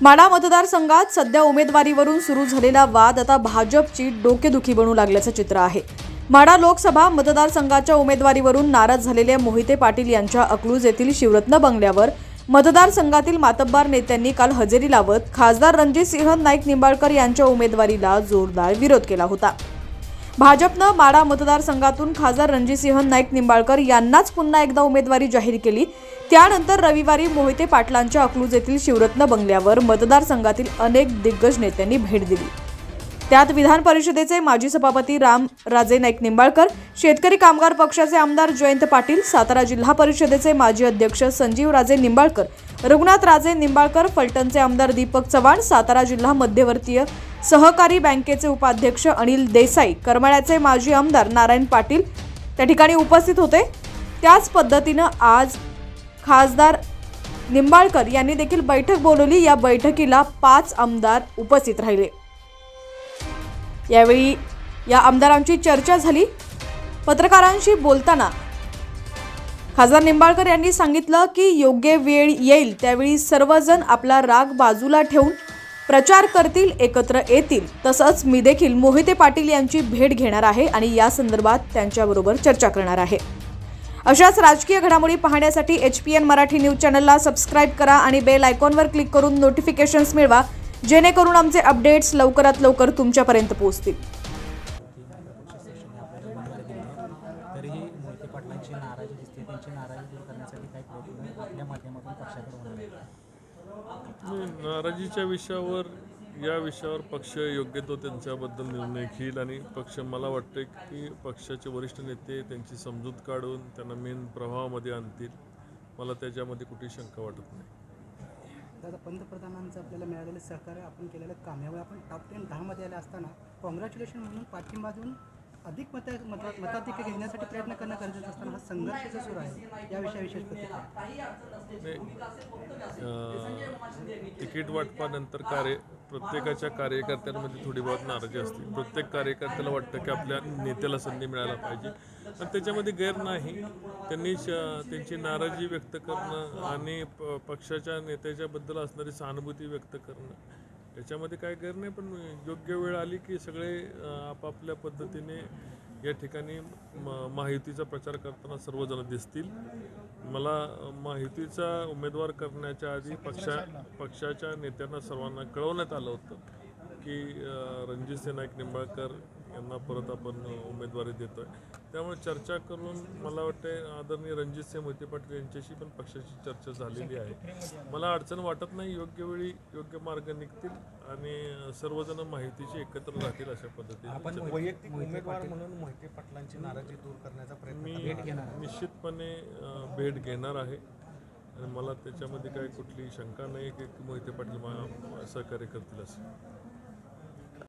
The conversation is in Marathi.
माढा मतदारसंघात सध्या उमेदवारीवरून सुरू झालेला वाद आता भाजपची डोकेदुखी बनू लागल्याचं चित्र आहे। माढा लोकसभा मतदारसंघाच्या उमेदवारीवरून नाराज झालेले मोहिते पाटील यांच्या अकलूज येथील शिवरत्न बंगल्यावर मतदारसंघातील मातब्बर नेत्यांनी काल हजेरी लावत खासदार रणजितसिंह नाईक निंबाळकर यांच्या उमेदवारीला जोरदार विरोध केला होता। भाजपने माढा मतदारसंघातून खासदार रणजितसिंह नाईक निंबाळकर यांनाच पुन्हा एकदा उमेदवारी जाहीर केली। त्यानंतर रविवारी मोहिते पाटलांच्या अकलूज येथील शिवरत्न बंगल्यावर मतदारसंघातील अनेक दिग्गज नेत्यांनी भेट दिली। त्यात विधान परिषदेचे माजी सभापती राम राजे नाईक निंबाळकर, शेतकरी कामगार पक्षाचे आमदार जयंत पाटील, सातारा जिल्हा परिषदेचे माजी अध्यक्ष संजीव राजे निंबाळकर, रघुनाथ राजे निंबाळकर, फलटणचे आमदार दीपक चव्हाण, सातारा जिल्हा मध्यवर्तीय सहकारी बँकेचे उपाध्यक्ष अनिल देसाई, करमाळ्याचे माजी आमदार नारायण पाटील त्या ठिकाणी उपस्थित होते। त्याच पद्धतीने आज खासदार निंबाळकर यांनी देखील बैठक बोलवली। या बैठकीला 5 आमदार उपस्थित राहिले। यावेळी या आमदारांची चर्चा झाली। पत्रकारांशी बोलताना खासदार निंबाळकर यांनी सांगितलं की योग्य वेळ येईल त्यावेळी सर्वजण आपला राग बाजूला ठेवून प्रचार करतील, एकत्र येतील। तसंच मी देखील मोहिते पाटील यांची भेट घेणार आहे आणि या संदर्भात त्यांच्याबरोबर चर्चा करणार आहे। अशाच राजकीय घडामोडी पाहण्यासाठी HPN मराठी न्यूज चॅनलला सबस्क्राइब करा आणि बेल आयकॉनवर क्लिक करून नोटिफिकेशन्स मिळवा, जेणेकरून आमचे अपडेट्स लवकरात लवकर तुमच्यापर्यंत पोहोचतील। तरीही मोहिते पाटलांची नाराजी दिसते, त्यांची नाराजी दूर करण्यासाठी काही प्रयत्न आपल्या माध्यमातून पक्षाकडे होणार आहे? नाराजीच्या विषयावर या विषयावर पक्ष योग्य तो त्यांच्याबद्दल निर्णय घेईल आणि पक्ष मला वाटते की पक्षाचे वरिष्ठ नेते त्यांची समजूत काढून त्यांना मेन प्रवाहामध्ये आणतील। मला त्याच्यामध्ये कुठेही शंका वाटत नाही। दादा, पंतप्रधानांचं आपल्याला मिळालेलं सहकार्य, आपण केलेलं काम, यावेळी आपण टॉप 10 मध्ये आले असताना कॉंग्रॅच्युलेशन म्हणून पाठिंबा देऊन अधिक मताधिक्य घेण्यासाठी प्रयत्न करणं गरजेचं असताना हा संघर्ष सुरू आहे, या विषयाविषयी तिकीट वाटपानंतर प्रत्येकाच्या कार्यकर्त्यांमध्ये थोडी बहुत नाराजी असते। प्रत्येक कार्यकर्त्याला वाटतं की आपल्या नेत्याला संधी मिळायला पाहिजे आणि त्याच्यामध्ये गैर नाही। त्यांनी त्यांची नाराजी व्यक्त करणं आणि पक्षाच्या नेत्याच्याबद्दल असणारी सहानुभूती व्यक्त करणं याच्यामध्ये काय गैर नाही, पण योग्य वेळ आली की सगळे आपापल्या पद्धतीने या ठिकाणी महायुतीचा प्रचार करताना सर्वजण दिसतील। मला महायुतीचा उमेदवार करण्याच्या आधी पक्षाच्या नेत्यांना सर्वांना कळवण्यात आलं होतं की रणजितसिंह नाईक निंबाळकर यांना परत आपण उमेदवारी देतोय। त्यामुळे चर्चा करून मला वाटते आदरणीय रणजितसिंह मोहिते पाटील यांच्याशी पण पक्षाची चर्चा झालेली आहे। मला अडचण वाटत नाही, योग्य वेळी योग्य मार्ग निघतील आणि सर्वजण माहितीची एकत्र राहतील अशा पद्धतीने। आपण वैयक्तिक उमेदवार म्हणून मोहिते पाटलांची नाराजी दूर करण्याचा प्रयत्न मी निश्चितपणे भेट घेणार आहे आणि मला त्याच्यामध्ये काही कुठली शंका नाही की मोहिते पाटील सहकार्य करतील असं।